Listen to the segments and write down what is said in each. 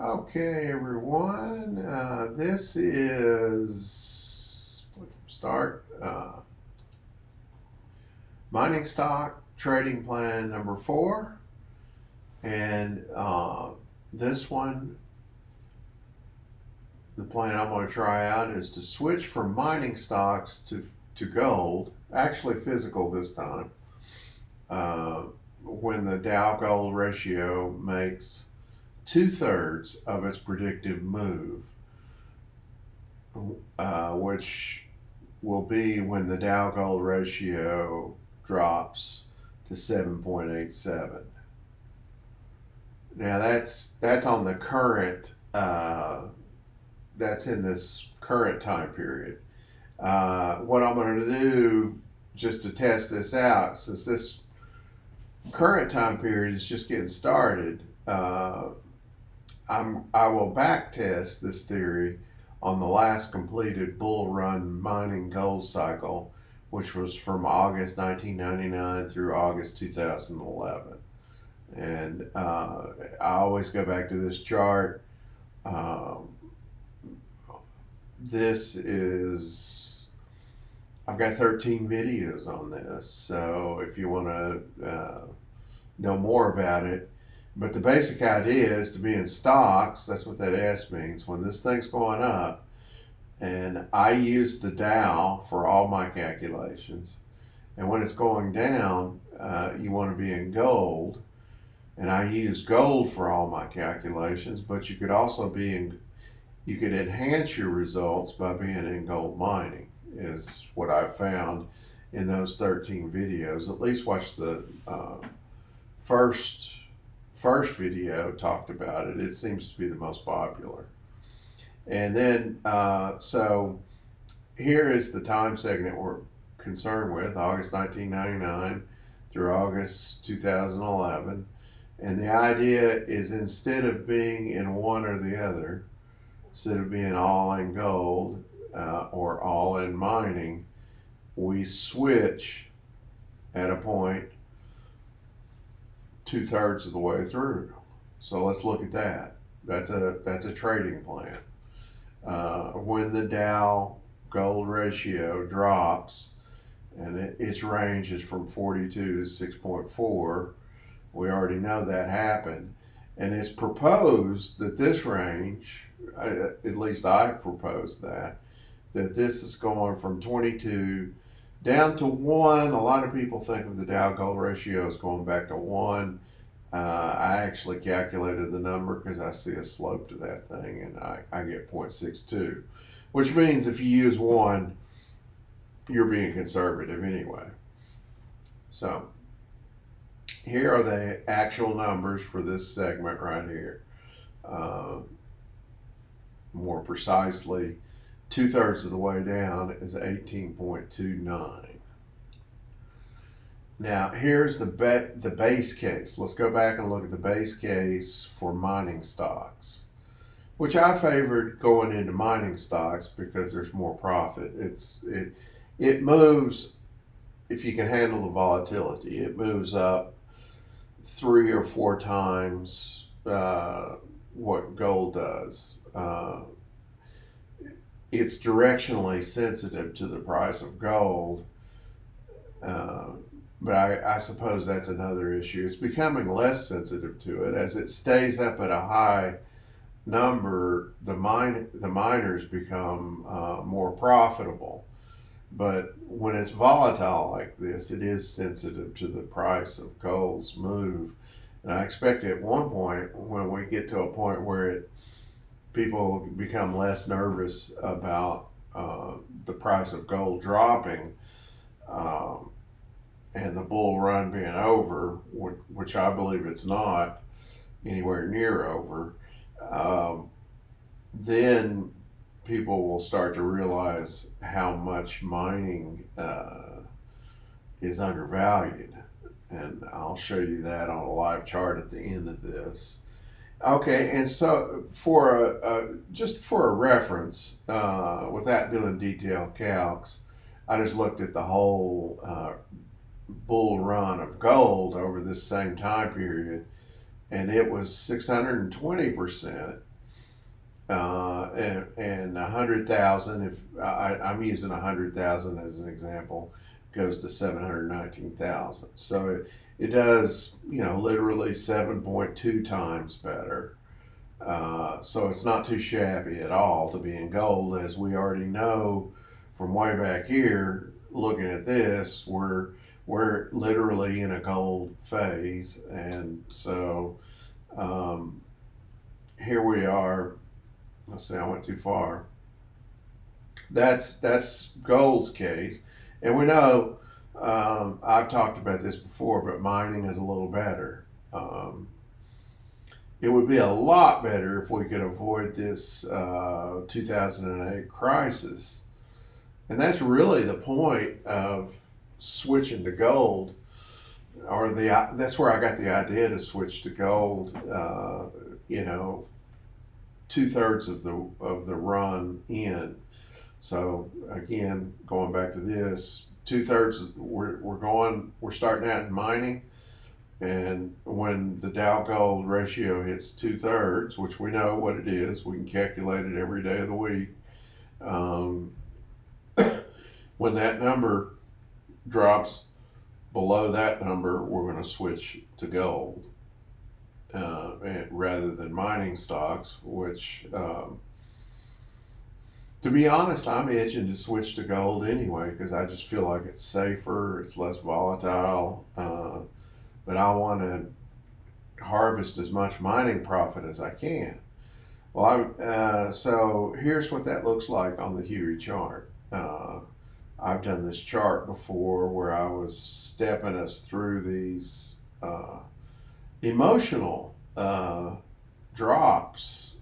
Okay, everyone, this is mining stock trading plan number 4, and this one, the plan I'm going to try out is to switch from mining stocks to gold, actually physical this time, when the Dow gold ratio makes 2/3 of its predictive move, which will be when the Dow gold ratio drops to 7.87. Now that's on the current. That's in this current time period. What I'm going to do just to test this out, since this current time period is just getting started, I will back test this theory on the last completed bull run mining gold cycle, which was from August 1999 through August 2011. And I always go back to this chart. I've got 13 videos on this, so if you want to know more about it. But the basic idea is to be in stocks. That's what that S means. When this thing's going up, and I use the Dow for all my calculations, and when it's going down, you want to be in gold, and I use gold for all my calculations. But you could also you could enhance your results by being in gold mining, is what I've found in those 13 videos. At least watch the first video talked about it. It seems to be the most popular. And then, so here is the time segment we're concerned with, August 1999 through August 2011. And the idea is, instead of being in one or the other, instead of being all in gold or all in mining, we switch at a point 2/3 of the way through. So let's look at that. That's a trading plan. When the Dow gold ratio drops, and its range is from 42 to 6.4, we already know that happened. And it's proposed that this range, at least I proposed that this is going from 22 down to 1. A lot of people think of the Dow gold ratio as going back to 1. I actually calculated the number because I see a slope to that thing, and I get 0.62, which means if you use 1, you're being conservative anyway. So here are the actual numbers for this segment right here. More precisely, 2/3 of the way down is 18.29. Now here's the base case. Let's go back and look at the base case for mining stocks, which I favored going into mining stocks because there's more profit. It moves, if you can handle the volatility, it moves up 3 or 4 times what gold does. It's directionally sensitive to the price of gold, but I suppose that's another issue. It's becoming less sensitive to it. As it stays up at a high number, the miners become more profitable. But when it's volatile like this, it is sensitive to the price of gold's move. And I expect at one point, when we get to a point where people become less nervous about the price of gold dropping, and the bull run being over, which I believe it's not anywhere near over, then people will start to realize how much mining is undervalued. And I'll show you that on a live chart at the end of this. Okay, and so just for a reference, without doing detailed calcs, I just looked at the whole bull run of gold over this same time period, and it was 620% and 100,000, if I'm using 100,000 as an example, goes to 719,000. So it does, literally 7.2 times better. So it's not too shabby at all to be in gold, as we already know from way back here. Looking at this, we're literally in a gold phase, and so here we are. Let's see, I went too far. That's gold's case, and we know, I've talked about this before, but mining is a little better. It would be a lot better if we could avoid this 2008 crisis, and that's really the point of switching to gold, or that's where I got the idea to switch to gold. You know, 2/3 of the run in. So again, going back to this, 2/3 we're starting out in mining, and when the Dow Gold ratio hits 2/3, which we know what it is, we can calculate it every day of the week. Um, when that number drops below that number, we're going to switch to gold, rather than mining stocks, which, to be honest, I'm itching to switch to gold anyway, because I just feel like it's safer, it's less volatile, but I want to harvest as much mining profit as I can. Well, so here's what that looks like on the Huey chart. I've done this chart before where I was stepping us through these emotional drops,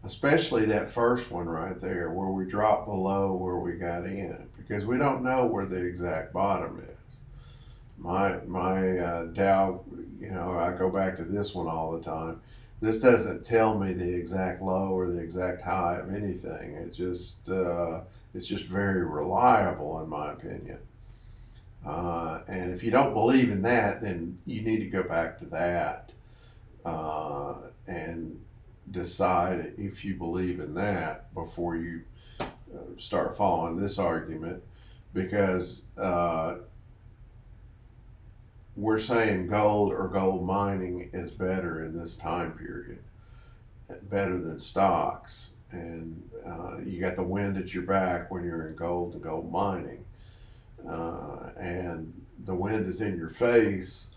especially that first one right there where we dropped below where we got in, because we don't know where the exact bottom is. My Dow, I go back to this one all the time. This doesn't tell me the exact low or the exact high of anything. It's just very reliable in my opinion. And if you don't believe in that, then you need to go back to that, and decide if you believe in that before you start following this argument, because we're saying gold or gold mining is better in this time period, better than stocks. And you got the wind at your back when you're in gold and gold mining. And the wind is in your face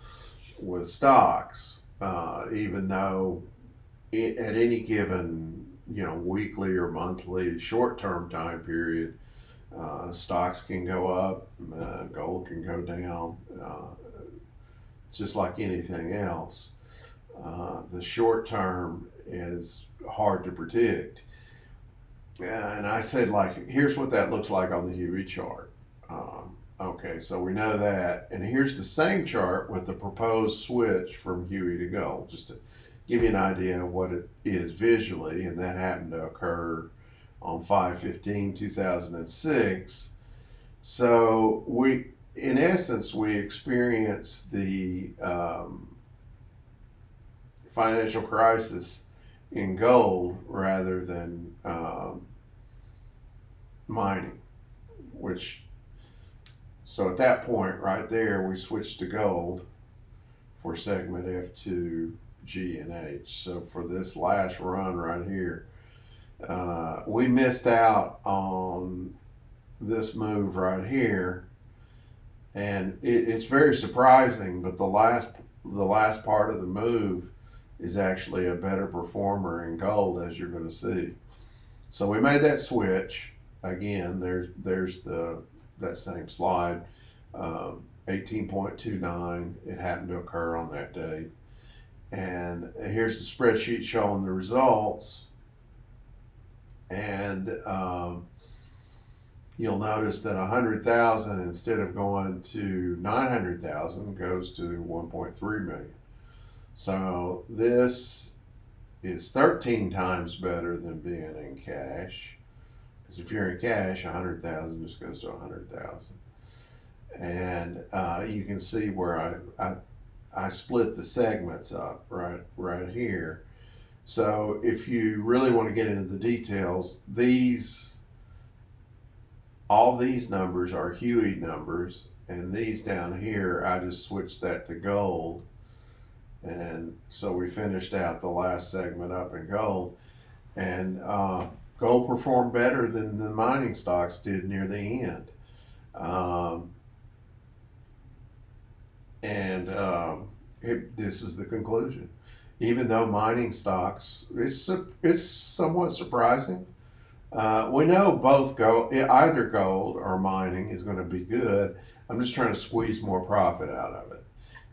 with stocks, even though at any given, weekly or monthly short-term time period, stocks can go up, gold can go down. It's just like anything else. The short term is hard to predict. And I said, like, here's what that looks like on the Huey chart. Okay, so we know that. And here's the same chart with the proposed switch from Huey to gold, just to give you an idea of what it is visually. And that happened to occur on 5/15/2006. So in essence, we experienced the financial crisis in gold rather than mining, so at that point right there, we switched to gold for segment F2, G, and H. So for this last run right here, we missed out on this move right here, and it's very surprising, but the last part of the move is actually a better performer in gold, as you're going to see. So we made that switch again. There's that same slide, 18.29. It happened to occur on that day, and here's the spreadsheet showing the results. And you'll notice that 100,000, instead of going to 900,000, goes to 1.3 million. So this is 13 times better than being in cash. Because if you're in cash, 100,000 just goes to 100,000. And you can see where I split the segments up right here. So if you really want to get into the details, all these numbers are Huey numbers, and these down here, I just switched that to gold. And so we finished out the last segment up in gold. And gold performed better than the mining stocks did near the end. Um, this is the conclusion. Even though mining stocks, it's somewhat surprising. We know both either gold or mining is going to be good. I'm just trying to squeeze more profit out of it.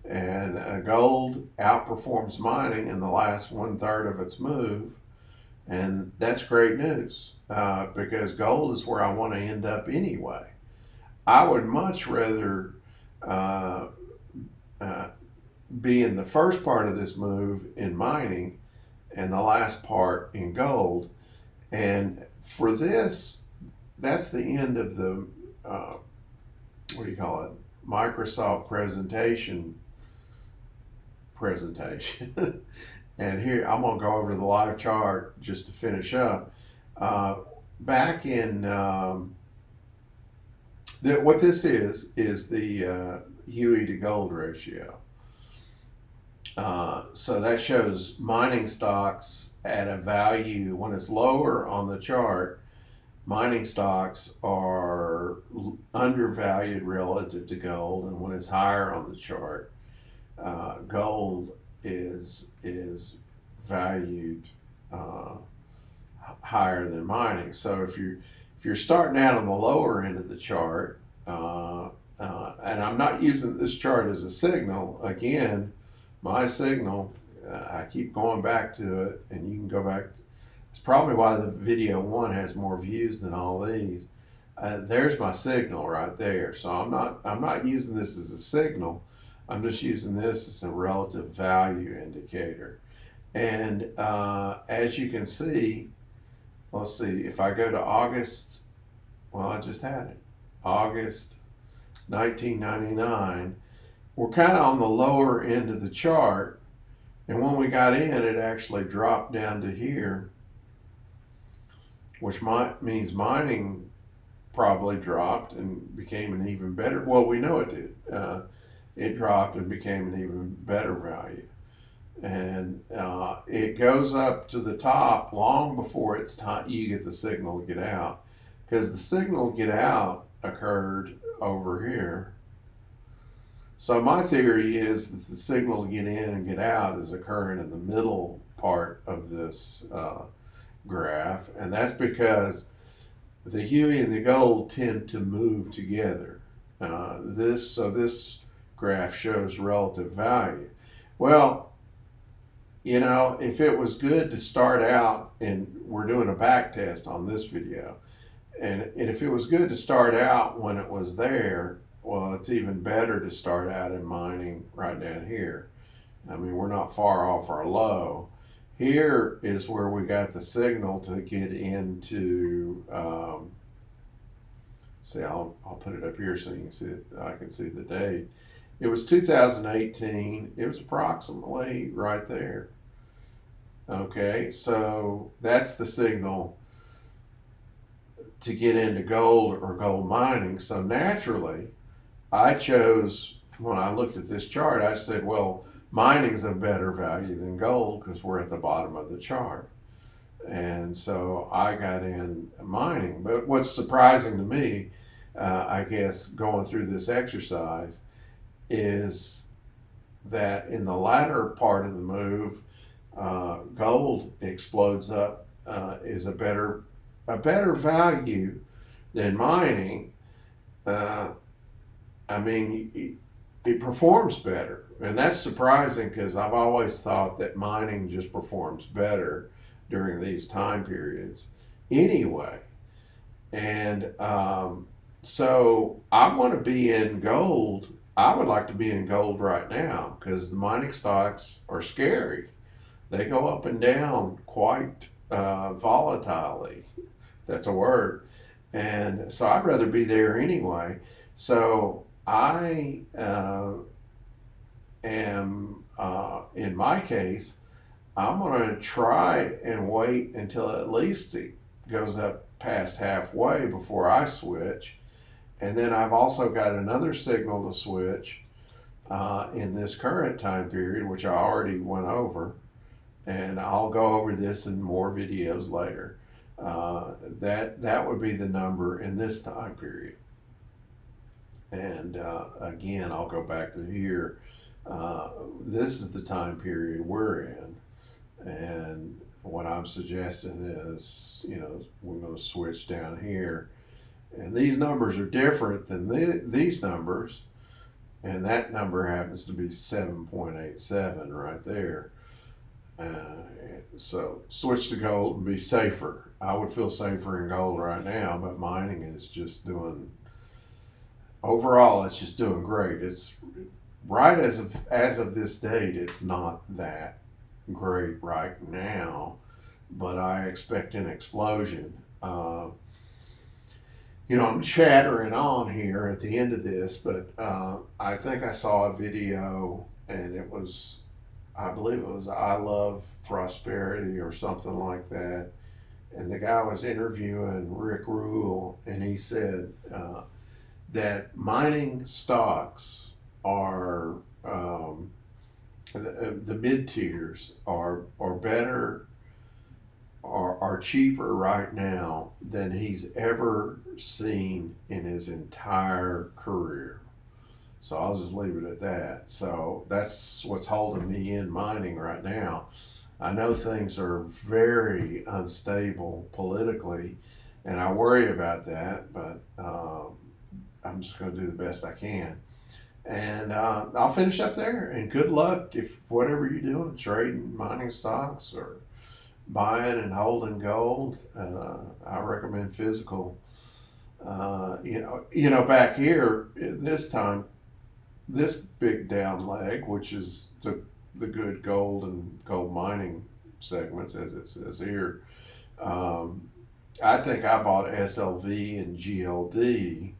And gold outperforms mining in the last 1/3 of its move, and that's great news because gold is where I want to end up anyway. I would much rather uh, uh, be in the first part of this move in mining and the last part in gold. And for this, that's the end of the what do you call it? Microsoft presentation. And here I'm going to go over the live chart just to finish up. Back in what this is the Huey to gold ratio. So that shows mining stocks at a value when it's lower on the chart. Mining stocks are undervalued relative to gold, and when it's higher on the chart, gold is valued higher than mining. So if you're starting out on the lower end of the chart, and I'm not using this chart as a signal. Again, my signal, I keep going back to it, and you can go back. It's probably why the video one has more views than all these. There's my signal right there. So I'm not using this as a signal. I'm just using this as a relative value indicator. And as you can see, let's see, if I go to August, well, I just had it, August 1999, we're kind of on the lower end of the chart. And when we got in, it actually dropped down to here, which means mining probably dropped and became an even better, well, we know it did. It dropped and became an even better value. And it goes up to the top long before it's time you get the signal to get out, because the signal to get out occurred over here. So my theory is that the signal to get in and get out is occurring in the middle part of this graph, and that's because the Huey and the gold tend to move together. This graph shows relative value. Well, you know, if it was good to start out, and we're doing a back test on this video, and if it was good to start out when it was there, well, it's even better to start out in mining right down here. I mean, we're not far off our low. Here is where we got the signal to get into, see, I'll put it up here so you can see it. I can see the date. It was 2018. It was approximately right there. Okay, so that's the signal to get into gold or gold mining. So naturally, I chose, when I looked at this chart, I said, well, mining's a better value than gold because we're at the bottom of the chart. And so I got in mining. But what's surprising to me, I guess, going through this exercise, is that in the latter part of the move, gold explodes up, is a better value than mining. I mean, it performs better, and that's surprising because I've always thought that mining just performs better during these time periods anyway. And so I want to be in gold. I would like to be in gold right now because the mining stocks are scary. They go up and down quite volatilely. That's a word. And so I'd rather be there anyway. So I am, in my case, I'm going to try and wait until at least it goes up past halfway before I switch. And then I've also got another signal to switch in this current time period, which I already went over. And I'll go over this in more videos later. That would be the number in this time period. And again, I'll go back to here. This is the time period we're in. And what I'm suggesting is, we're going to switch down here. And these numbers are different than these numbers. And that number happens to be 7.87 right there. So switch to gold and be safer. I would feel safer in gold right now, but mining is just doing, overall, it's just doing great. It's right as of this date, it's not that great right now, but I expect an explosion. I'm chattering on here at the end of this, but I think I saw a video, and I believe it was I Love Prosperity or something like that, and the guy was interviewing Rick Rule, and he said that mining stocks are the mid tiers are better, are cheaper right now than he's ever seen in his entire career. So I'll just leave it at that. So that's what's holding me in mining right now. I know things are very unstable politically, and I worry about that, but I'm just going to do the best I can. And I'll finish up there, and good luck if whatever you're doing, trading, mining stocks, or buying and holding gold. I recommend physical. Back here this time, this big down leg, which is the good gold and gold mining segments, as it says here. I think I bought SLV and GLD,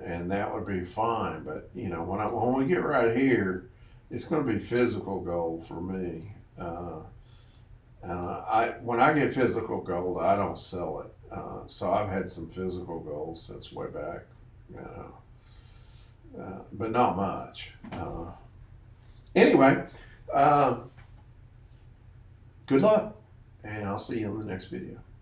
and that would be fine. But when we get right here, it's going to be physical gold for me. When I get physical gold, I don't sell it. So I've had some physical gold since way back, but not much. Anyway, good luck, and I'll see you in the next video.